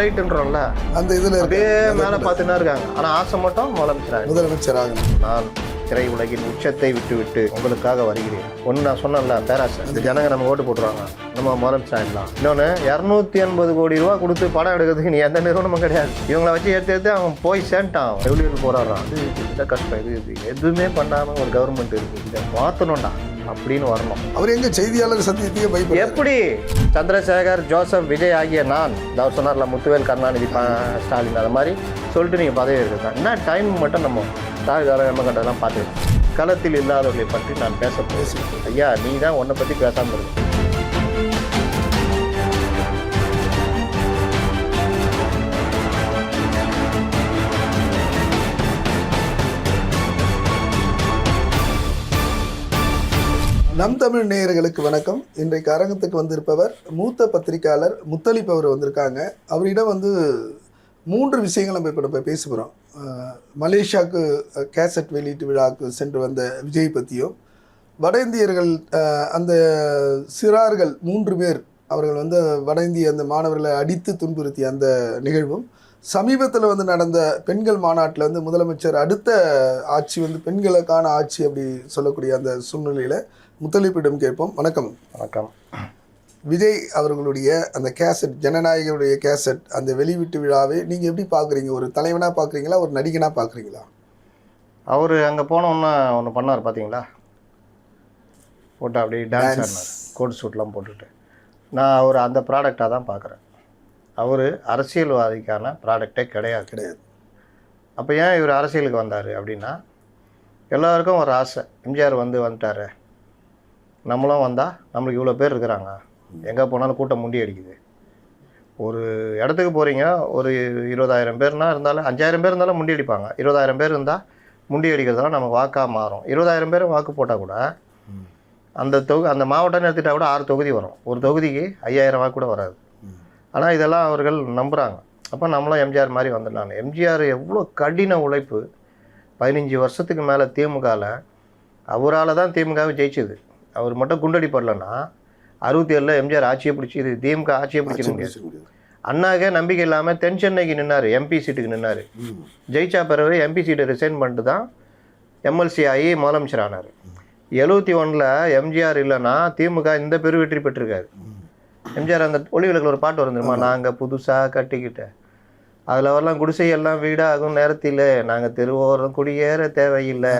எலைட்டுன்றோம்ல அந்த இதில் அப்படியே மேலே பார்த்துன்னா இருக்காங்க. ஆனால் ஆசை மட்டும் முதலமைச்சராக நான் திரை உலகின் உச்சத்தை விட்டு விட்டு உங்களுக்காக வருகிறேன். ஒன்று நான் சொன்னேன்ல பேராசை, இந்த ஜனங்க நம்ம ஓட்டு போட்டுருவாங்க, நம்ம முதலமைச்சராகிடலாம். இன்னொன்று 280 கோடி ரூபா கொடுத்து படம் எடுக்கிறதுக்கு நீ எந்த நிறுவனமும் கிடையாது. இவங்களை வச்சு எடுத்து அவன் போய் சேர்ந்துட்டான், ரெவல்யூஷன் போராடுறான். அது இந்த கஷ்டம், இது எதுவுமே பண்ணாமல் ஒரு கவர்மெண்ட் இருக்குது, இதை மாற்றணும்டா அப்படின்னு வரணும். அவர் எங்க செய்தியாளர் சந்தியத்தையே பயப்பட எப்படி சந்திரசேகர், ஜோசப், விஜய் ஆகிய நான் அவர் சொன்னார்ல, முத்துவேல், கருணாநிதி, ஸ்டாலின், அது மாதிரி சொல்லிட்டு நீங்கள் பதவி இருக்குதான். என்ன டைம் மட்டும் நம்ம நம்ம கட்டெல்லாம் பார்த்துக்கலாம். களத்தில் இல்லாதவர்களை பற்றி நான் பேசுகிறேன். ஐயா நீ தான் உன்னை பற்றி பேசாமல் இருக்கு. நம் தமிழ் நேயர்களுக்கு வணக்கம். இன்றைக்கு அரங்கத்துக்கு வந்திருப்பவர் மூத்த பத்திரிகையாளர் முத்தலிப் அவர் வந்திருக்காங்க. அவரிடம் 3 விஷயங்கள் நம்ம இப்போ பேச போகிறோம். மலேசியாவுக்கு கேசட் வெளியீட்டு விழாவுக்கு சென்று வந்த விஜய் பற்றியும், வட இந்தியர்கள் அந்த சிறார்கள் 3 பேர் அவர்கள் வட இந்திய அந்த மாணவர்களை அடித்து துன்புறுத்திய அந்த நிகழ்வும், சமீபத்தில் நடந்த பெண்கள் மாநாட்டில் முதலமைச்சர் அடுத்த ஆட்சி பெண்களுக்கான ஆட்சி அப்படி சொல்லக்கூடிய அந்த சூழ்நிலையில் முத்தலிப்பிடம் கேட்போம். வணக்கம். வணக்கம். விஜய் அவர்களுடைய அந்த கேசட், ஜனநாயகனுடைய கேசட், அந்த வெளியீட்டு விழாவை நீங்கள் எப்படி பார்க்குறீங்க? ஒரு தலைவனாக பார்க்குறீங்களா, ஒரு நடிகனாக பார்க்குறீங்களா? அவர் அங்கே போனோன்னா ஒன்று பண்ணார் பார்த்தீங்களா, போட்டு அப்படியே டான்ஸ் ஆடினார், கோட் சூட்லாம் போட்டுட்டு. நான் அவர் அந்த ப்ராடக்டாக தான் பார்க்குறேன். அவர் அரசியல்வாதிக்கான ப்ராடக்டே கிடையாது. அப்போ ஏன் இவர் அரசியலுக்கு வந்தார் அப்படின்னா, எல்லாருக்கும் ஒரு ஆசை, எம்ஜிஆர் வந்துட்டார், நம்மளும் வந்தால் நம்மளுக்கு இவ்வளோ பேர் இருக்கிறாங்க, எங்கே போனாலும் கூட்டம் முண்டி அடிக்குது. ஒரு இடத்துக்கு போகிறீங்க, ஒரு 20,000 பேர்னா இருந்தாலும் 5,000 பேர் இருந்தாலும் முண்டி அடிப்பாங்க. 20,000 பேர் இருந்தால் முண்டி அடிக்கிறதுலாம் நம்ம வாக்காக மாறும். 20,000 பேர் வாக்கு போட்டால் கூட அந்த மாவட்டம்னு எடுத்துகிட்டா கூட 6 தொகுதி வரும். ஒரு தொகுதிக்கு 5,000 வாக்கு கூட வராது. ஆனால் இதெல்லாம் அவர்கள் நம்புகிறாங்க. அப்போ நம்மளும் எம்ஜிஆர் மாதிரி வந்துடலான்னு. எம்ஜிஆர் எவ்வளோ கடின உழைப்பு, 15 வருஷத்துக்கு மேலே திமுகவில் அவரால் தான் திமுகவை ஜெயிச்சுது. அவர் மட்டும் குண்டடிப்படலன்னா 67 எம்ஜிஆர் ஆட்சியை பிடிச்சி இது திமுக ஆட்சியை பிடிச்சிட முடியாது. அண்ணாக்கே நம்பிக்கை இல்லாமல் தென் சென்னைக்கு நின்னார், எம்பி சீட்டுக்கு நின்னார். ஜெயிச்சா பிறகு எம்பி சீட்டை ரிசைன் பண்ணிட்டு தான் எம்எல்சி ஆகி முதலமைச்சர் ஆனார். 71 எம்ஜிஆர் இல்லைன்னா திமுக இந்த பெரு வெற்றி பெற்றிருக்காரு. எம்ஜிஆர் அந்த ஒளிவிளக்கில் ஒரு பாட்டு வந்துருமா, நாங்கள் புதுசாக கட்டிக்கிட்டேன், அதில் வரலாம் குடிசையெல்லாம் வீடாகும் நேரத்தில், நாங்கள் தெருவோரம் குடியேற தேவையில்லை,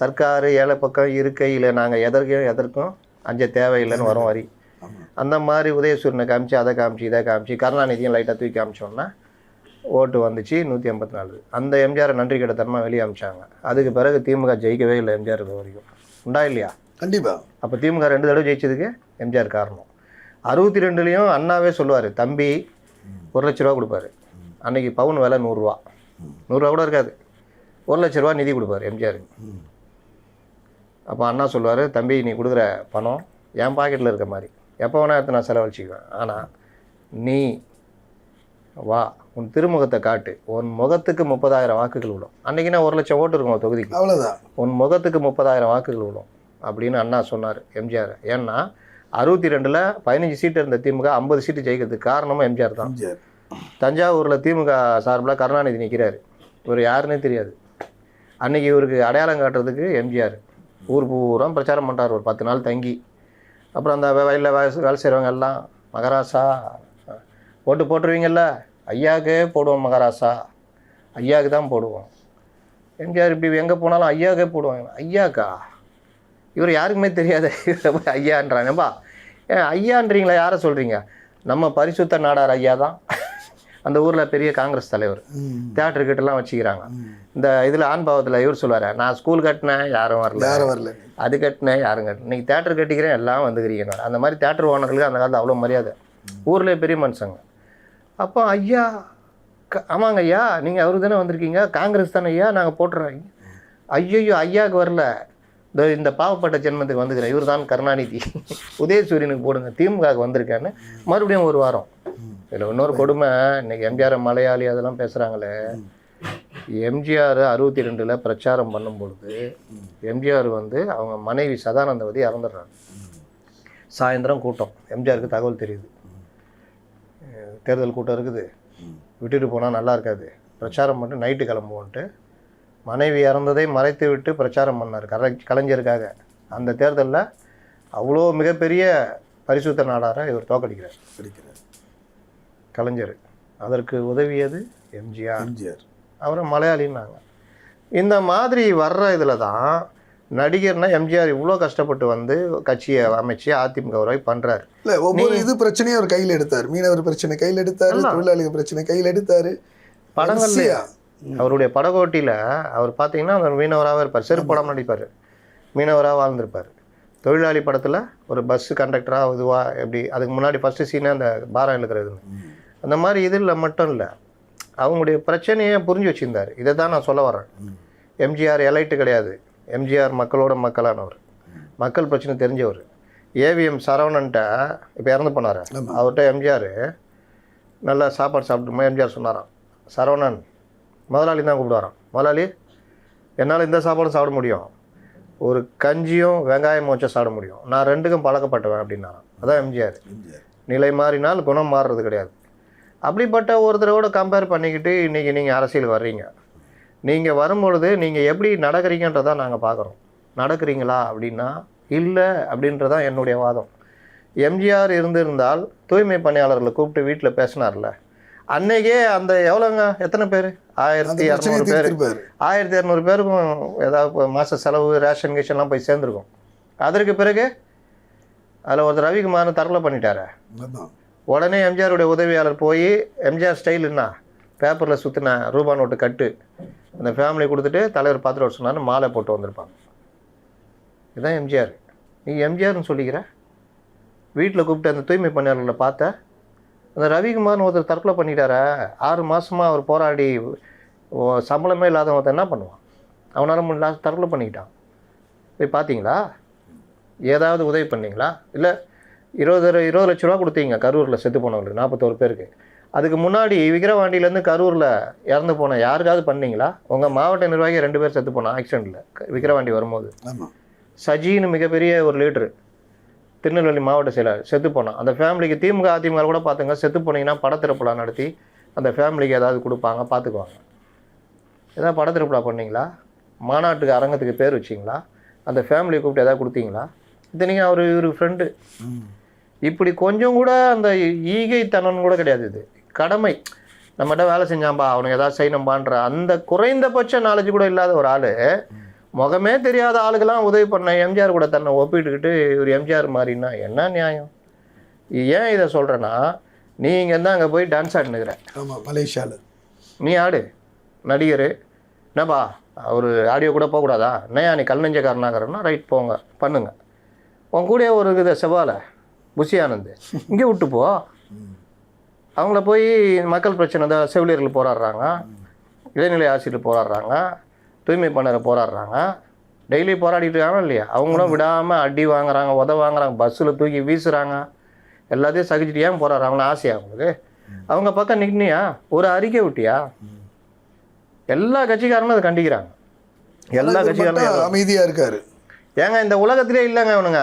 சர்க்காரு ஏழை பக்கம் இருக்கையில் நாங்கள் எதற்கும் அஞ்ச தேவையில்லைன்னு வரும் வரி. அந்த மாதிரி உதயசூரனை காமிச்சு, அதை காமிச்சு, இதை காமிச்சு, கருணாநிதியும் லைட்டாக தூக்கி காமிச்சோன்னா ஓட்டு வந்துச்சு 184. அந்த எம்ஜிஆரை நன்றி கிட்டத்தனமாக வெளியே அமிச்சாங்க. அதுக்கு பிறகு திமுக ஜெயிக்கவே இல்லை எம்ஜிஆர் வரைக்கும். உண்டா இல்லையா? கண்டிப்பாக. அப்போ திமுக 2 தடவை ஜெயிச்சதுக்கு எம்ஜிஆர் காரணம். 62லேயும் அண்ணாவே சொல்லுவார், தம்பி 1 லட்ச ரூபா கொடுப்பாரு. அன்றைக்கி பவுன் விலை 100 ரூபா, 100 ரூபா கூட இருக்காது. 1 லட்ச ரூபா நிதி கொடுப்பார் எம்ஜிஆர். அப்போ அண்ணா சொல்லுவார், தம்பி நீ கொடுக்குற பணம் என் பாக்கெட்டில் இருக்க மாதிரி எப்போ வேணா எடுத்து நான் செலவழிச்சிக்குவேன், ஆனால் நீ வா, உன் திருமுகத்தை காட்டு, உன் முகத்துக்கு 30,000 வாக்குகள் விடும். அன்றைக்கினா 1 லட்சம் ஓட்டு இருக்கும் தொகுதிக்கு, அவ்வளோதான். உன் முகத்துக்கு 30,000 வாக்குகள் விடும் அப்படின்னு அண்ணா சொன்னார் எம்ஜிஆர். ஏன்னா 62ல் 15 சீட்டு இருந்த திமுக 50 சீட்டு ஜெயிக்கிறதுக்கு காரணமும் எம்ஜிஆர் தான். தஞ்சாவூரில் திமுக சார்பில் கருணாநிதி நிற்கிறார், இவர் யாருன்னே தெரியாது. அன்றைக்கி இவருக்கு அடையாளம் காட்டுறதுக்கு எம்ஜிஆர் ஊர் பூரா பிரச்சாரம் பண்ணுறார், ஒரு 10 நாள் தங்கி. அப்புறம் அந்த வயலில் வேலை செய்கிறவங்க எல்லாம், மகாராசா ஓட்டு போட்டுருவீங்கள்ல, ஐயாவுக்கே போடுவோம், மகாராசா ஐயாவுக்கு தான் போடுவோம். எம்ஜிஆர் இப்படி எங்கே போனாலும் ஐயாவுக்கே போடுவாங்க. ஐயாக்கா, இவர் யாருக்குமே தெரியாது, ஐயான்றாங்கப்பா. ஐயான்றீங்களா, யாரை சொல்கிறீங்க? நம்ம பரிசுத்த நாடார் ஐயா தான், அந்த ஊரில் பெரிய காங்கிரஸ் தலைவர். தியேட்டர் கிட்டலாம் வச்சுக்கிறாங்க. இந்த இதில் ஆண்பாவத்தில் இவர் சொல்லுவார், நான் ஸ்கூல் கட்டினேன் யாரும் வரல, அது கட்டினேன் யாரும் கட்டினேன், நீங்கள் தேட்டர் கட்டிக்கிறேன் எல்லாம் வந்துக்கிறீங்க. அந்த மாதிரி தேட்டர் ஓனர்களுக்கு அந்த காலத்தில் அவ்வளோ மரியாதை, ஊரில் பெரிய மனுஷங்க. அப்போ ஐயா, ஆமாங்க ஐயா, நீங்கள் அவரு தானே வந்திருக்கீங்க, காங்கிரஸ் தானே ஐயா, நாங்கள் போட்டுறோம். ஐயோ ஐயாவுக்கு வரல, இந்த பாவப்பட்ட ஜென்மத்துக்கு வந்துக்கிறேன், இவர் தான் கருணாநிதி, உதயசூரியனுக்கு போடுங்க, திமுகவுக்கு வந்திருக்கான்னு மறுபடியும் ஒரு வாரம். இதில் இன்னொரு கொடுமை, இன்றைக்கி எம்ஜிஆர் மலையாளி அதெல்லாம் பேசுகிறாங்களே. எம்ஜிஆர் 62ல் பிரச்சாரம் பண்ணும்பொழுது எம்ஜிஆர் அவங்க மனைவி சதானந்தவதி இறந்துடுறாங்க. சாயந்தரம் கூட்டம், எம்ஜிஆருக்கு தகவல் தெரியுது, தேர்தல் கூட்டம் இருக்குது, விட்டுட்டு போனால் நல்லா இருக்காது, பிரச்சாரம் பண்ணிட்டு நைட்டு கிளம்புவோன்ட்டு மனைவி இறந்ததை மறைத்து விட்டு பிரச்சாரம் பண்ணார் கலைஞருக்காக. அந்த தேர்தலில் அவ்வளோ மிகப்பெரிய பரிசுத்த நாடாரை இவர் தோக்கடிக்கிறார் கலைஞர். அதற்கு உதவியது எம்ஜிஆர். அவரை மலையாளின்னாங்க. இந்த மாதிரி வர்ற இதில் தான் நடிகர்னா எம்ஜிஆர் இவ்வளோ கஷ்டப்பட்டு வந்து கட்சியை அமைச்சு அதிமுக உறவை பண்ணுறாரு. இல்லை, ஒவ்வொரு இது பிரச்சனையும் அவர் கையில் எடுத்தார். மீனவர் பிரச்சனை கையில் எடுத்தார், தொழிலாளிகள் பிரச்சனை கையில் எடுத்தார். படங்கள்லையா அவருடைய படகோட்டியில் அவர் பார்த்தீங்கன்னா அவர் மீனவராக இருப்பார், செருப்பு படம் நடிப்பார், மீனவராக வாழ்ந்திருப்பார். தொழிலாளி படத்தில் ஒரு பஸ்ஸு கண்டக்டராக இதுவாக எப்படி அதுக்கு முன்னாடி ஃபஸ்ட்டு சீனே அந்த பாரம் இழுக்கிறது. அந்த மாதிரி இதில் மட்டும் இல்லை, அவங்களுடைய பிரச்சனையை புரிஞ்சு வச்சுருந்தார். இதை தான் நான் சொல்ல வரேன். எம்ஜிஆர் எலைட்டு கிடையாது, எம்ஜிஆர் மக்களோட மக்களானவர், மக்கள் பிரச்சனை தெரிஞ்சவர். ஏவிஎம் சரவணன்ட்ட இப்போ இறந்து போனார், அவர்கிட்ட எம்ஜிஆர் நல்லா சாப்பாடு சாப்பிட்டுமா எம்ஜிஆர் சொன்னாராம், சரவணன் முதலாளி தான் கூப்பிடுவாராம், முதலாளி என்னால் இந்த சாப்பாடும் சாப்பிட முடியும், ஒரு கஞ்சியும் வெங்காயம் வச்சு சாப்பிட முடியும், நான் ரெண்டுக்கும் பழக்கப்பட்டவன் அப்படின்னாராம். அதான் எம்ஜிஆர். நிலை மாறினால் குணம் மாறுறது கிடையாது. அப்படிப்பட்ட ஒருத்தரோட கம்பேர் பண்ணிக்கிட்டு இன்றைக்கி நீங்கள் அரசியல் வர்றீங்க. நீங்கள் வரும்பொழுது நீங்கள் எப்படி நடக்கிறீங்கன்றதான் நாங்கள் பார்க்குறோம். நடக்கிறீங்களா அப்படின்னா இல்லை அப்படின்றதான் என்னுடைய வாதம். எம்ஜிஆர் இருந்திருந்தால் தூய்மை பணியாளர்களை கூப்பிட்டு வீட்டில் பேசினார்ல, அன்னைக்கே அந்த எவ்வளோங்க எத்தனை பேர் 1200 பேர் 1200 பேருக்கும் ஏதாவது மாத செலவு ரேஷன் கிஷன்லாம் போய் சேர்ந்துருக்கும். அதற்கு பிறகு அதில் ஒருத்தர் ரவிக்குமார் தற்கொலை பண்ணிட்டாரு. உடனே எம்ஜிஆருடைய உதவியாளர் போய் எம்ஜிஆர் ஸ்டைலுன்னா பேப்பரில் சுற்றின ரூபா நோட்டு கட்டு அந்த ஃபேமிலி கொடுத்துட்டு தலைவர் பார்த்துட்டு வர சொன்னார்னு மாலை போட்டு வந்திருப்பாங்க. இதுதான் எம்ஜிஆர். நீ எம்ஜிஆர்னு சொல்லிக்கிற. வீட்டில் கூப்பிட்டு அந்த தூய்மை பணியாளர்களை பார்த்த அந்த ரவிக்குமார்னு ஒருத்தர் தற்கொலை பண்ணிட்டார, 6 மாதமாக அவர் போராடி சம்பளமே இல்லாத ஒருத்தர் என்ன பண்ணுவான்? அவனால் முடியல தற்கொலை பண்ணிக்கிட்டான். போய் பார்த்தீங்களா? ஏதாவது உதவி பண்ணீங்களா? இல்லை 20 லட்ச ரூபா கொடுத்தீங்க கரூரில் செத்து போனவங்களுக்கு 41 பேருக்கு. அதுக்கு முன்னாடி விக்கிரவாண்டியிலேருந்து கரூரில் இறந்து போன யாருக்காவது பண்ணீங்களா? உங்கள் மாவட்ட நிர்வாகி 2 பேர் செத்து போனான் ஆக்சிடெண்ட்டில் விக்கிரவாண்டி வரும்போது. சஜின்னு மிகப்பெரிய ஒரு லீட்ரு திருநெல்வேலி மாவட்ட செயலர் செத்து போனான். அந்த ஃபேமிலிக்கு திமுக அதிமுக கூட பார்த்துங்க, செத்து போனீங்கன்னா படத்திருப்பலா நடத்தி அந்த ஃபேமிலிக்கு ஏதாவது கொடுப்பாங்க, பார்த்துக்குவாங்க. ஏதாவது படத்திருப்பலா பண்ணீங்களா? மாநாட்டுக்கு அரங்கத்துக்கு பேர் வச்சிங்களா? அந்த ஃபேமிலியை கூப்பிட்டு எதாவது கொடுத்தீங்களா? இத்தனைக்கும் அவர் இவர் ஃப்ரெண்டு. இப்படி கொஞ்சம் கூட அந்த ஈகைத்தனம் கூட கிடையாது. இது கடமை. நம்மகிட்ட வேலை செஞ்சாம்பா அவனுக்கு ஏதாவது செய்யணும்பான்ற அந்த குறைந்தபட்ச நாலேஜ் கூட இல்லாத ஒரு ஆள், முகமே தெரியாத ஆளுக்கெல்லாம் உதவி பண்ண எம்ஜிஆர் கூட தன்னை ஒப்பிட்டுக்கிட்டு இவர் எம்ஜிஆர் மாதிரின்னா என்ன நியாயம்? ஏன் இதை சொல்கிறேன்னா, நீ இங்கேருந்து அங்கே போய் டான்ஸ் ஆடினுக்கிற. ஆமாம், மலேசியாவில் நீ ஆடு நடிகர் என்னப்பா அவர் ஆடியோ கூட போகக்கூடாதா? என்னையா நீ கல் நெஞ்சக்காரனாகிறன்னா ரைட் போங்க பண்ணுங்க. உன் கூட ஒரு இருக்குது செவ்வாழை புஷி ஆனந்த் இங்கே விட்டு போ. அவங்கள போய் மக்கள் பிரச்சனை தான் செவிலியர்கள் போராடுறாங்க, இடைநிலை ஆசிரியர் போராடுறாங்க, தூய்மை பண்ணற போராடுறாங்க, டெய்லி போராடிட்டு இருக்காங்க இல்லையா? அவங்களும் விடாமல் அடி வாங்குறாங்க, உத வாங்குறாங்க, பஸ்ஸில் தூக்கி வீசுகிறாங்க, எல்லாத்தையும் சகிச்சுட்டு ஏன் போராடுறாங்களா? ஆசையா அவங்களுக்கு? அவங்க பக்கம் நிற்கனியா? ஒரு அறிக்கை விட்டியா? எல்லா கட்சிக்காரனும் அதை கண்டிக்கிறாங்க. எல்லா கட்சிக்காரனும் அமைதியாக இருக்காரு. ஏங்க இந்த உலகத்திலே இல்லைங்க இவனுங்க,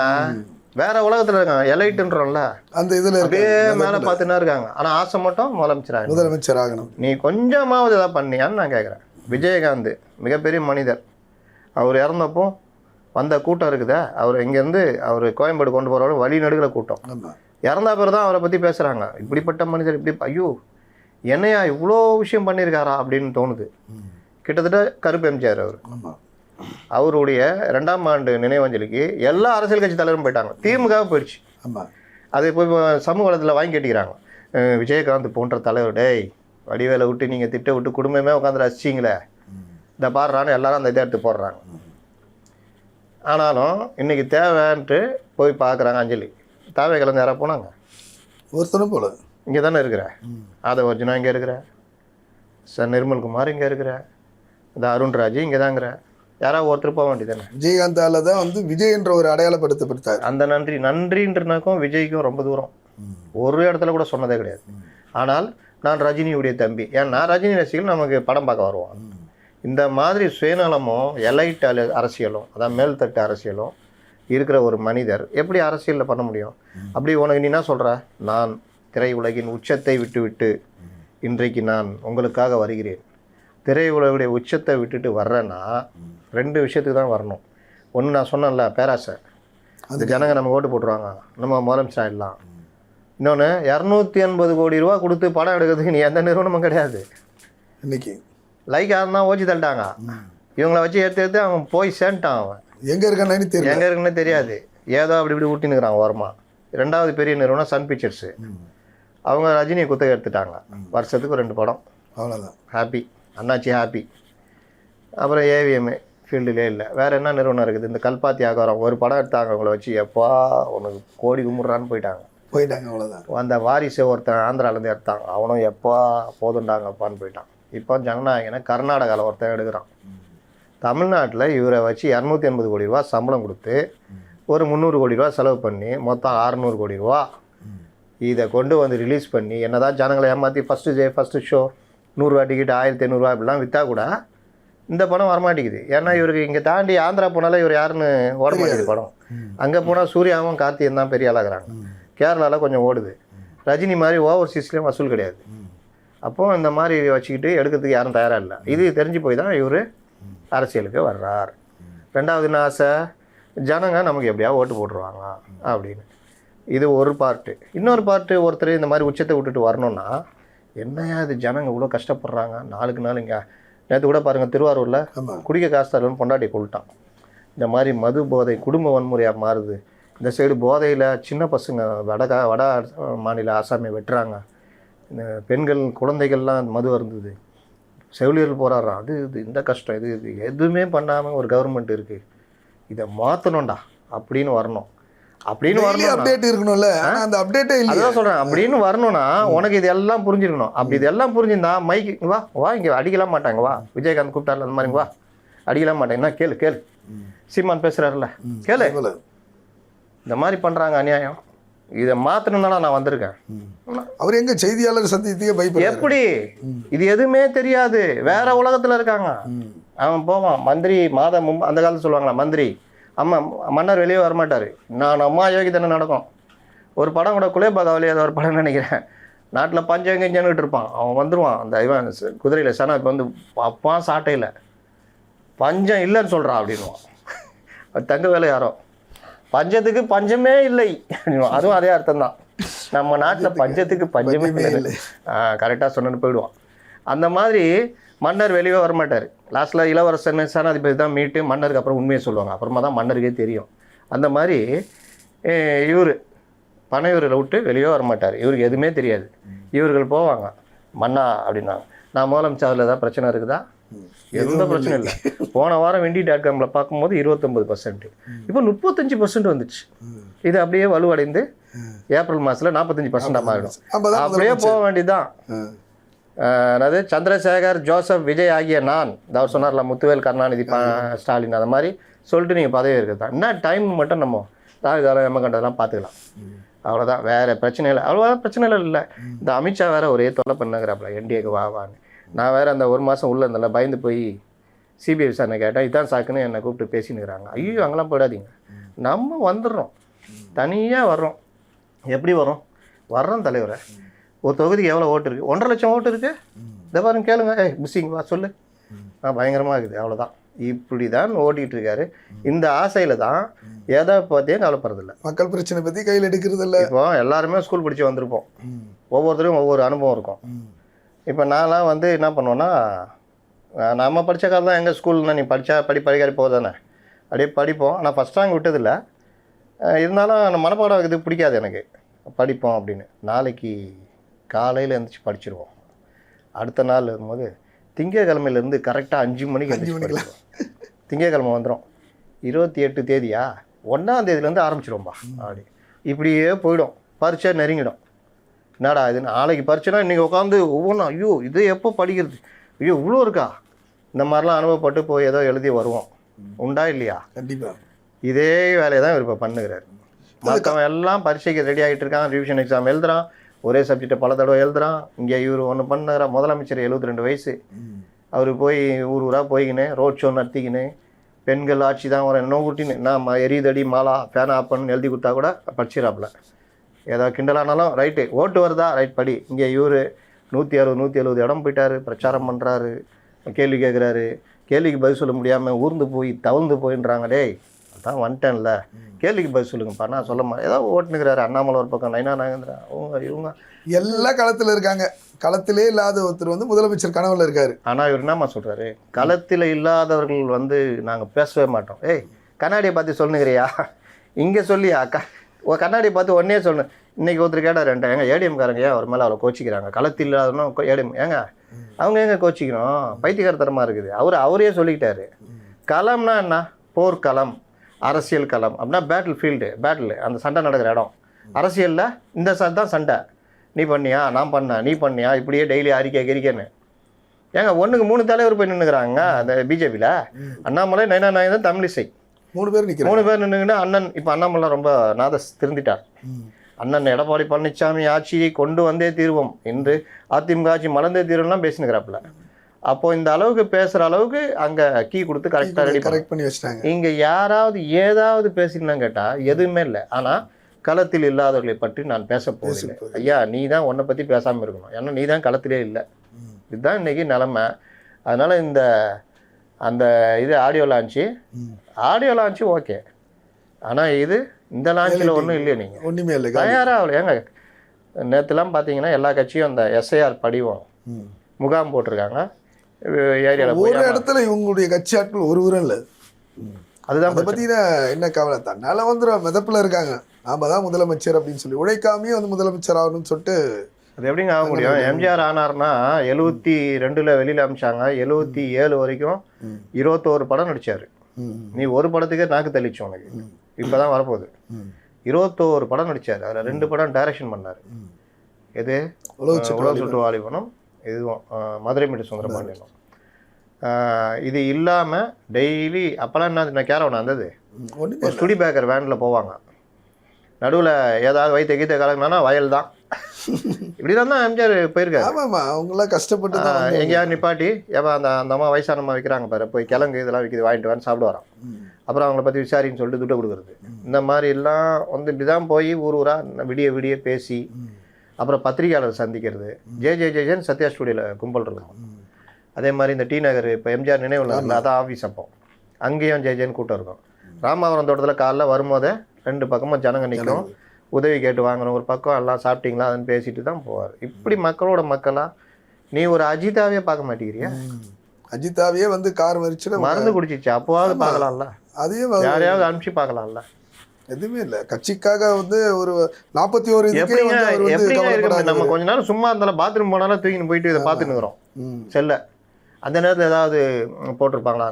வேற உலகத்தில் இருக்காங்க. எலைட்டுன்றோம்ல அந்த இதில் அப்படியே மேலே பார்த்துன்னா இருக்காங்க. ஆனால் ஆசை மட்டும் முதலமைச்சர் ஆகணும். நீ கொஞ்சமாவது எதாவது பண்ணியான்னு நான் கேட்குறேன். விஜயகாந்த் மிகப்பெரிய மனிதர். அவர் இறந்தப்போ வந்த கூட்டம் இருக்குதா, அவர் இங்கேருந்து அவர் கோயம்பேடு கொண்டு போகிற வழி நடுகிற கூட்டம். இறந்த பேர் தான் அவரை பற்றி பேசுகிறாங்க. இப்படிப்பட்ட மனிதர் இப்படி ஐயோ என்னையா இவ்வளோ விஷயம் பண்ணியிருக்காரா அப்படின்னு தோணுது. கிட்டத்தட்ட கருப்பு எம்ஜிஆர் அவர். அவருடைய 2ஆம் ஆண்டு நினைவஞ்சலிக்கு எல்லா அரசியல் கட்சி தலைவரும் போயிட்டாங்க. திமுக போயிடுச்சு. அது போய் சமூக வளத்தில் வாங்கி கேட்டிக்கிறாங்க. விஜயகாந்த் போன்ற தலைவர் டேய் வடிவேலை விட்டு நீங்கள் திட்ட விட்டு குடும்பமே உட்காந்து ரசிச்சிங்களே, இந்த பாடுறான்னு எல்லாரும் அந்த இதை எடுத்து போடுறாங்க. ஆனாலும் இன்றைக்கி தேவைன்ட்டு போய் பார்க்குறாங்க. அஞ்சலி தேவை கலந்து யாராவது போனாங்க? ஒருத்தனும் போல. இங்கே தானே இருக்கிற ஆதவர்ஜுனா, இங்கே இருக்கிற சார் நிர்மல்குமார், இங்கே இருக்கிற இந்த அருண்ராஜ், இங்கே தாங்கிற யாராவது ஒருத்தர் போக வேண்டியதானே? விஜயகாந்தால தான் வந்து விஜய் என்ற ஒரு அடையாளப்படுத்தப்பட்டார். அந்த நன்றின்றனாக்கும் விஜய்க்கும் ரொம்ப தூரம். ஒரு இடத்துல கூட சொன்னதே கிடையாது. ஆனால் நான் ரஜினியுடைய தம்பி, ஏன்னா ரஜினி ரசிகர்கள் நமக்கு படம் பார்க்க வருவான். இந்த மாதிரி சுயநலமும் எலைட் அரசியலும் அதான் மேல்தட்டு அரசியலும் இருக்கிற ஒரு மனிதர் எப்படி அரசியலில் பண்ண முடியும்? அப்படி உனக்கு நீ என்ன சொல்கிற? நான் திரையுலகின் உச்சத்தை விட்டு விட்டு இன்றைக்கு நான் உங்களுக்காக வருகிறேன். திரையுலகுடைய உச்சத்தை விட்டுட்டு வர்றேன்னா 2 விஷயத்துக்கு தான் வரணும். ஒன்று நான் சொன்னேன்ல, பேராசை, அந்த ஜனங்க நம்ம ஓட்டு போட்டுருவாங்க, நம்ம முதலமைச்சர் ஆகிடலாம். இன்னொன்று 280 கோடி ரூபா கொடுத்து படம் எடுக்கிறதுக்கு நீ எந்த நிறுவனமும் கிடையாது. இன்னைக்கு லைக் யாருன்னா ஓச்சி தள்ளிட்டாங்க. இவங்களை வச்சு எடுத்து அவன் போய் சேர்ந்துட்டான். அவன் எங்கே இருக்கானு தெரியல, எங்கே இருக்குன்னு தெரியாது. ஏதோ அப்படி இப்படி ஊட்டினுக்கிறான் ஓரமாக. 2வது பெரிய நிறுவனம் சன் பிக்சர்ஸு. அவங்க ரஜினியை குத்தகை எடுத்துட்டாங்க. வருஷத்துக்கு 2 படம், அவ்வளோதான். ஹாப்பி, அண்ணாச்சி ஹாப்பி. அப்புறம் ஏவிஎம் ஃபீல்டுலே இல்லை. வேறு என்ன நிறுவனம் இருக்குது? இந்த கல்பாத்தி ஆகாரம் ஒரு படம் எடுத்தாங்க, அவங்கள வச்சு எப்பா உனக்கு கோடி கும்பிட்றான்னு போயிட்டாங்க. அவ்வளோதான். அந்த வாரிசை ஒருத்தன் ஆந்திராலேருந்து எடுத்தாங்க, அவனும் எப்பா போதுண்டாங்கப்பான்னு போயிட்டான். இப்போ ஜனநாயகனை கர்நாடகாவில் ஒருத்தன் எடுக்கிறான். தமிழ்நாட்டில் இவரை வச்சு 280 கோடி ரூபா சம்பளம் கொடுத்து ஒரு 300 கோடி ரூபா செலவு பண்ணி மொத்தம் 600 கோடி ரூபா இதை கொண்டு வந்து ரிலீஸ் பண்ணி என்னதான் ஜனங்களை ஏமாற்றி ஃபஸ்ட்டு ஷோ 100 ரூபா டிக்கெட் 1500 இப்படிலாம் விற்றா கூட இந்த படம் வரமாட்டேங்குது. ஏன்னா இவருக்கு இங்கே தாண்டி ஆந்திரா போனாலே இவர் யாருன்னு ஓட மாட்டேங்குது படம். அங்கே போனால் சூர்யாவும் கார்த்தியன் தான் பெரிய ஆளாகிறாங்க. கேரளாவில் கொஞ்சம் ஓடுது. ரஜினி மாதிரி ஓவர்சீஸ்லேயும் வசூல் கிடையாது. அப்போது இந்த மாதிரி வச்சுக்கிட்டு எடுக்கிறதுக்கு யாரும் தயாராக இல்லை. இது தெரிஞ்சு போய் தான் இவர் அரசியலுக்கு வர்றார். 2வது என்ன ஆசை? ஜனங்க நமக்கு எப்படியா ஓட்டு போட்டுருவாங்க அப்படின்னு. இது ஒரு பார்ட்டு. இன்னொரு பார்ட்டு, ஒருத்தர் இந்த மாதிரி உச்சத்தை விட்டுட்டு வரணும்னா என்னையா இது ஜனங்க இவ்வளோ கஷ்டப்படுறாங்க, நாளுக்கு நாள். இங்கே நேற்று கூட பாருங்கள், திருவாரூரில் குடிக்க காசு தரலன்னு பொண்டாட்டி கொள்ட்டான். இந்த மாதிரி மது போதை குடும்ப வன்முறையாக மாறுது. இந்த சைடு போதையில் சின்ன பசங்க வட மாநில ஆசாமியை வெட்டுறாங்க. இந்த பெண்கள் குழந்தைகள்லாம் மது வருந்தது. செவிலியர்கள் போராடுறான். அது இது இந்த கஷ்டம், இது எதுவுமே பண்ணாமல் ஒரு கவர்மெண்ட் இருக்குது. இதை மாற்றணும்டா அப்படின்னு வரணும். அப்படின்னு வரணும், அப்டேட் இருக்கணும்ல. அந்த அப்டேட்டே இல்லை. அதான் சொல்கிறேன். அப்படின்னு வரணும்னா உனக்கு இது எல்லாம் புரிஞ்சிருக்கணும். அப்படி இதெல்லாம் புரிஞ்சிருந்தா மைக்கு வா இங்கே அடிக்கலாம் மாட்டாங்க. வா விஜயகாந்த் கூப்பிட்டார்ல அந்த மாதிரி, வா அடிக்கலாம் மாட்டேங்க. என்ன கேளு சீமான் பேசுகிறாருல, கேளு. இந்த மாதிரி பண்ணுறாங்க அநியாயம். இதை மாற்றணும்னா நான் வந்திருக்கேன். அவர் எங்க செய்தியாளர் சந்தித்தே பயப்பட எப்படி? இது எதுவுமே தெரியாது, வேற உலகத்தில் இருக்காங்க. அவன் போவான் மந்திரி மாதம் அந்த காலத்தில் சொல்லுவாங்களா, மந்திரி அம்மா மன்னர் வெளியே வரமாட்டார். நான் அம்மா யோகி தானே நடக்கும். ஒரு படம் கூட குலேபாகாவிலே ஏதோ ஒரு படம் நினைக்கிறேன். நாட்டில் பஞ்சம் எங்கேஞ்சானுக்கிட்டு இருப்பான். அவன் வந்துடுவான் அந்த இவன் குதிரையில் சனா. இப்போ வந்து அப்பான் சாட்டையில் பஞ்சம் இல்லைன்னு சொல்கிறான் அப்படின்வான். அது தங்க வேலை யாரோ பஞ்சத்துக்கு பஞ்சமே இல்லை. அதுவும் அதே அர்த்தம் தான். நம்ம நாட்டில் பஞ்சத்துக்கு பஞ்சமே இல்லை. கரெக்டாக சொன்னு போயிடுவான். அந்த மாதிரி மன்னர் வெளியே வரமாட்டார். லாஸ்ட்டில் இளவரசன் சேனாதிபதி தான் மீட்டு மன்னருக்கு அப்புறம் உண்மையை சொல்லுவாங்க. அப்புறமா தான் மன்னருக்கே தெரியும். அந்த மாதிரி இவர் பனையூரை விட்டு வெளியே வரமாட்டார். இவருக்கு எதுவுமே தெரியாது. இவர்கள் போவாங்க, மன்னா அப்படின்னாங்க. நான் முதலமைச்சர் அதில் ஏதாவது பிரச்சனை இருக்குதா? எந்த பிரச்சனையும் இல்லை. போன வாரம் Vendi.comல பார்க்கும்போது 29%, இப்போ 35% வந்துச்சு. இது அப்படியே வலுவடைந்து ஏப்ரல் மாதத்தில் 45% மாறிடும். அப்படியே போக வேண்டியதுதான். அதாவது சந்திரசேகர், ஜோசப், விஜய் ஆகிய நான், அவர் சொன்னார்ல முத்துவேல், கருணாநிதி, ஸ்டாலின், அந்த மாதிரி சொல்லிட்டு நீங்கள் பதவி இருக்கிறது தான். என்ன டைம் மட்டும் நம்ம ராகுகாலம் எம்மகண்டதெல்லாம் பார்த்துக்கலாம். அவ்வளோதான், வேறு பிரச்சனை இல்லை. அவ்வளோ பிரச்சனை இல்லை. இந்த அமித்ஷா வேறு ஒரே தொல்லை பண்ணுங்கிறாப்புல, என்டிஏக்கு வான்னு. நான் வேறு அந்த 1 மாதம் உள்ளே இருந்தேன்ல, பயந்து போய் சிபிஐ விசாரணை கேட்டேன். இதுதான் சாக்குன்னு என்னை கூப்பிட்டு பேசினுக்கிறாங்க. ஐயோ அங்கெல்லாம் போயிடாதீங்க, நம்ம வந்துடுறோம், தனியாக வர்றோம். எப்படி வரோம்? வர்றோம் தலைவரை. ஒரு தொகுதிக்கு எவ்வளோ ஓட்டு இருக்குது? 1.5 லட்சம் ஓட்டு இருக்குது. இதை பாருங்க, கேளுங்க. புஷிங் வா சொல்லு. பயங்கரமாக இருக்குது. அவ்வளோதான். இப்படி தான் ஓட்டிகிட்டு இருக்காரு. இந்த ஆசையில் தான் எதை பற்றியும் கவலைப்படுறதில்ல. மக்கள் பிரச்சனை பற்றி கையில் எடுக்கிறது இல்லை. இப்போ எல்லாருமே ஸ்கூல் படித்து வந்திருப்போம். ஒவ்வொருத்தரும் ஒவ்வொரு அனுபவம் இருக்கும். இப்போ நான்லாம் வந்து என்ன பண்ணுவோன்னா, நம்ம படித்த காலம் தான் எங்கள் ஸ்கூல்னா, நீ படிக்காரி போதானே அப்படியே படிப்போம். ஆனால் ஃபஸ்ட் ரேங்க் விட்டதில்லை. இருந்தாலும் அந்த மனப்பாடம் இது பிடிக்காது எனக்கு. படிப்போம் அப்படின்னு நாளைக்கு காலையில் எழுந்திரிச்சு படிச்சிருவோம். அடுத்த நாள் வரும்போது திங்கக்கிழமையிலேருந்து கரெக்டாக 5 மணிக்கு எழுந்திரிச்சு திங்கக்கிழமை வந்துடும். 28 தேதியா, 1ஆம் தேதியிலேருந்து ஆரம்பிச்சிடுவோம்பா அப்படி. இப்படியே போயிடும். பரீட்சை நெருங்கிடும். என்னடா இது நாளைக்கு பரீட்சைனா இன்றைக்கி உட்காந்து ஒவ்வொன்றும் ஐயோ இது எப்போ படிக்கிறது, ஐயோ இவ்வளோ இருக்கா, இந்த மாதிரிலாம் அனுபவப்பட்டு போய் ஏதோ எழுதி வருவோம். உண்டா இல்லையா? கண்டிப்பாக. இதே வேலையை தான் இவர் இப்போ பண்ணுகிறார். மற்றவன் எல்லாம் பரீட்சைக்கு ரெடி ஆகிட்டு இருக்கான். ரிவிஷன் எக்ஸாம் எழுதுறான். ஒரே சப்ஜெக்டை பல தடவை எழுதுறான். இங்கே இவர் ஒன்று பண்ணுறான். முதலமைச்சர் 72 வயசு. அவர் போய் ஊர் ஊராக போய்க்கின்னு ரோட் ஷோ நடத்திக்கின்னு பெண்கள் ஆட்சி தான் வர என்ன ஊட்டின்னு நான் எரிதடி மாலா ஃபேன் ஆப்பன்னு எழுதி கொடுத்தா கூட படிச்சிடாப்புல. ஏதோ கிண்டலானாலும் ரைட்டு, ஓட்டு வருதா ரைட் படி. இங்கே இவர் 160 170 இடம் போயிட்டாரு, பிரச்சாரம் பண்ணுறாரு, கேள்வி கேட்குறாரு, கேள்விக்கு பதில் சொல்ல முடியாமல் ஊர்ந்து போய் தவழ்ந்து போயின்றாங்க. டேய் அதான் வந்துட்டேன்ல, கேள்விக்கு பதில் சொல்லுங்கப்பா. நான் சொல்ல மாட்டேன். ஏதோ ஓட்டுனுக்கிறாரு, அண்ணாமலை ஒரு பக்கம், நைனா நாகேந்திரா, அவங்க இவங்க எல்லா களத்தில் இருக்காங்க. களத்திலே இல்லாத ஒருத்தர் வந்து முதலமைச்சர் கனவுல இருக்காரு. ஆனால் இவர் என்னம்மா சொல்கிறாரு, களத்தில் இல்லாதவர்கள் வந்து நாங்கள் பேசவே மாட்டோம். ஏய் கண்ணாடியை பார்த்து சொல்லுங்கிறியா, இங்கே சொல்லியா கண்ணாடியை பார்த்து ஒன்னே சொல்லணும். இன்றைக்கி ஒருத்தர் கேட்டார் என்கிட்ட, ஏங்க ஏடிஎம்காரங்க ஏன் அவர் மேலே அவ்வளோ கோச்சிக்கிறாங்க, களத்தில் இல்லாதவனும் ஏடிஎம் ஏங்க அவங்க எங்கே கோச்சிக்கணும், பைத்தியக்காரத்தனமாக இருக்குது. அவரே சொல்லிக்கிட்டாரு. களம்னா என்ன, போர்க்களம், அரசியல் களம் அப்படின்னா பேட்டில் ஃபீல்டு, பேட்டில் அந்த சண்டை நடக்கிற இடம். அரசியலில் இந்த தான் சண்டை, நீ பண்ணியா நான் பண்ணேன் நீ பண்ணியா, இப்படியே டெய்லி அறிக்கைன்னு. ஏங்க 1க்கு 3 தலைவர் போய் நின்றுக்கிறாங்க அந்த பிஜேபியில். அண்ணாமலை, நைனா நாயகன், தமிழிசை 3 பேர் நிற்கிறாங்க. 3 பேர் நின்றுங்கன்னா அண்ணன் இப்போ அண்ணாமலை ரொம்ப திருந்திட்டார். அண்ணன் எடப்பாடி பழனிசாமி ஆட்சியை கொண்டு வந்தே தீர்வோம் என்று அதிமுக ஆட்சி மலர்ந்தே தீர்வுலாம் பேசினுக்கிறாப்புல. அப்போது இந்த அளவுக்கு பேசுகிற அளவுக்கு அங்கே கீ கொடுத்து கரெக்டாக கரெக்ட் பண்ணி வச்சுட்டாங்க. இங்கே யாராவது ஏதாவது பேசினான்னு கேட்டால் எதுவுமே இல்லை. ஆனால் களத்தில் இல்லாதவர்களை பற்றி நான் பேச போகிறேன். ஐயா நீ தான் உன்னை பற்றி பேசாமல் இருக்கணும், ஏன்னா நீ தான் களத்திலே இல்லை. இதுதான் இன்றைக்கி நிலமை. அதனால் அந்த இது ஆடியோ லான்ச்சு ஓகே, ஆனால் இந்த லான்ச்சில் ஒன்றும் இல்லையா, நீங்கள் ஒன்றுமே இல்லை, தயாராக அவ்வளோ. ஏங்க நேற்றுலாம் பார்த்தீங்கன்னா எல்லா கட்சியும் அந்த எஸ்ஐஆர் படிவம் முகாம் போட்டிருக்காங்க ஏரியாவில். ஒரு இடத்துல இவங்களுடைய கட்சி ஆட்கள் ஒருவரும் இல்லை. அதுதான் அதை பற்றி என்ன கவலை, தன்னால் வந்துடும் மிதப்பில் இருக்காங்க. நாம் தான் முதலமைச்சர் அப்படின்னு சொல்லி உழைக்காமே வந்து முதலமைச்சர் ஆகணும்னு சொல்லிட்டு. அது எப்படிங்க ஆக முடியும்? எம்ஜிஆர் ஆனார்னா 72 வெளியில் அமிச்சாங்க, 77 வரைக்கும் 21 படம் நடித்தார். நீ ஒரு படத்துக்கே நாக்கு தெளிச்சு உனக்கு. இப்போ தான் வரப்போகுது. 21 படம் நடித்தார், அதில் 2 படம் டைரக்ஷன் பண்ணார். எது உலக சுற்று வாலிபனும் இதுவும் மதுரை மீட்டு சுந்தரபாண்டியனும். இது இல்லாமல் டெய்லி அப்போல்லாம் என்ன கேரவன் வந்தது, ஒரு ஸ்டுடி பேக்கர் வேனில் போவாங்க, நடுவில் ஏதாவது வைத்த கீத்த கலங்கினா வயல் தான். இப்படி தான் எம்ஜிஆர் போயிருக்காரு. ஆமாம்மா, அவங்களாம் கஷ்டப்பட்டு எங்கேயாவது நிப்பாட்டி ஏப்பா அந்த அம்மா வயசானம்மா வைக்கிறாங்க பாரு, போய் கிழங்கு இதெல்லாம் விற்கிது வாங்கிட்டு வந்து சாப்பிட்டு வரோம். அப்புறம் அவங்கள பற்றி விசாரின்னு சொல்லிட்டு துட்டை கொடுக்குறது. இந்த மாதிரிலாம் வந்து இப்படி தான் போய் ஊராக விடிய பேசி அப்புறம் பத்திரிகையாளர் சந்திக்கிறது. ஜெயன் சத்யா ஸ்டுடியோவில் கும்பல் இருக்கும். அதே மாதிரி இந்த டி நகர் இப்போ எம்ஜிஆர் நினைவில் அதான் ஆஃபீஸ், அப்போ அங்கேயும் ஜெயன் கூட்டம் இருக்கும். ராமாவரம் தோட்டத்தில் காலைல வரும்போதே 2 பக்கமும் ஜனங்க நிற்கும், உதவி கேட்டு வாங்கணும். ஒரு பக்கம் எல்லாம் சாப்பிட்டீங்களா அதுன்னு பேசிட்டு தான் போவார். இப்படி மக்களோட மக்களாக நீ ஒரு அஜிதாவே பார்க்க மாட்டேங்கிறியா? அஜிதாவே வந்து கார் வரிச்சு மருந்து குடிச்சிச்சு, அப்போவாவது பார்க்கலாம்ல, அதையும் யாரையாவது அனுப்பிச்சு பார்க்கலாம்ல. எதுவுமே இல்லை. கட்சிக்காக வந்து ஒரு 41 நம்ம கொஞ்ச நேரம் சும்மா இருந்தாலும் பாத்ரூம் போனாலும் தூக்கின்னு போயிட்டு இதை பார்த்துன்னு இருக்கிறோம் செல்ல. அந்த நேரத்தில் ஏதாவது போட்டிருப்பாங்களா?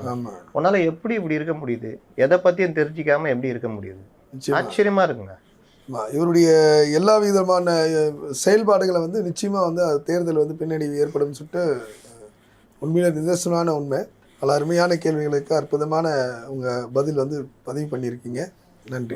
உன்னால எப்படி இப்படி இருக்க முடியுது? எதை பற்றியும் தெரிஞ்சிக்காம எப்படி இருக்க முடியுது? ஆச்சரியமா இருக்குங்க. இவருடைய எல்லா விதமான செயல்பாடுகளை வந்து நிச்சயமா வந்து தேர்தல் வந்து பின்னடைவு ஏற்படும் சொல்லிட்டு உண்மையில நிதர்சனமான உண்மை. பல அருமையான கேள்விகளுக்கு அற்புதமான உங்கள் பதில் வந்து பதிவு பண்ணியிருக்கீங்க. நன்றி.